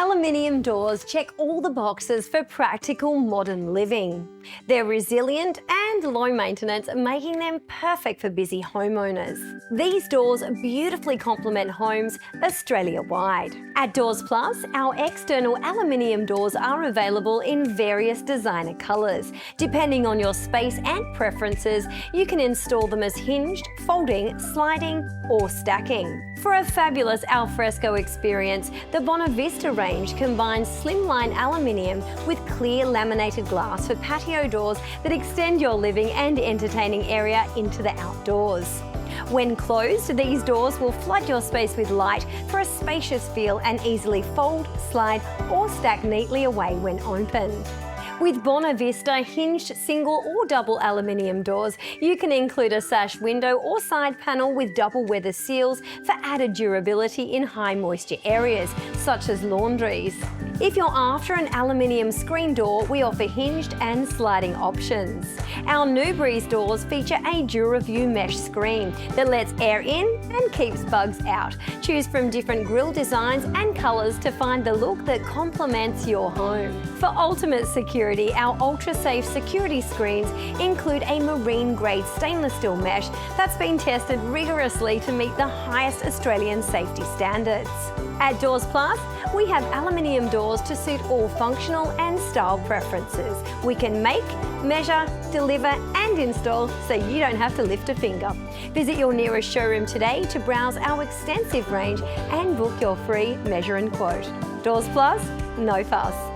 Aluminium doors check all the boxes for practical modern living. They're resilient and low maintenance, making them perfect for busy homeowners. These doors beautifully complement homes Australia-wide. At Doors Plus, our external aluminium doors are available in various designer colours. Depending on your space and preferences, you can install them as hinged, folding, sliding or stacking. For a fabulous alfresco experience, the Bona Vista range combines slimline aluminium with clear laminated glass for patio doors that extend your living and entertaining area into the outdoors. When closed, these doors will flood your space with light for a spacious feel and easily fold, slide or stack neatly away when opened. With Bona Vista hinged single or double aluminium doors, you can include a sash window or side panel with double weather seals for added durability in high moisture areas, such as laundries. If you're after an aluminium screen door, we offer hinged and sliding options. Our NuBreeze doors feature a DuraView mesh screen that lets air in and keeps bugs out. Choose from different grille designs and colours to find the look that complements your home. For ultimate security, our ultra-safe security screens include a marine-grade stainless steel mesh that's been tested rigorously to meet the highest Australian safety standards. At Doors Plus, we have aluminium doors to suit all functional and style preferences. We can make, measure, deliver and install so you don't have to lift a finger. Visit your nearest showroom today to browse our extensive range and book your free measure and quote. Doors Plus, no fuss.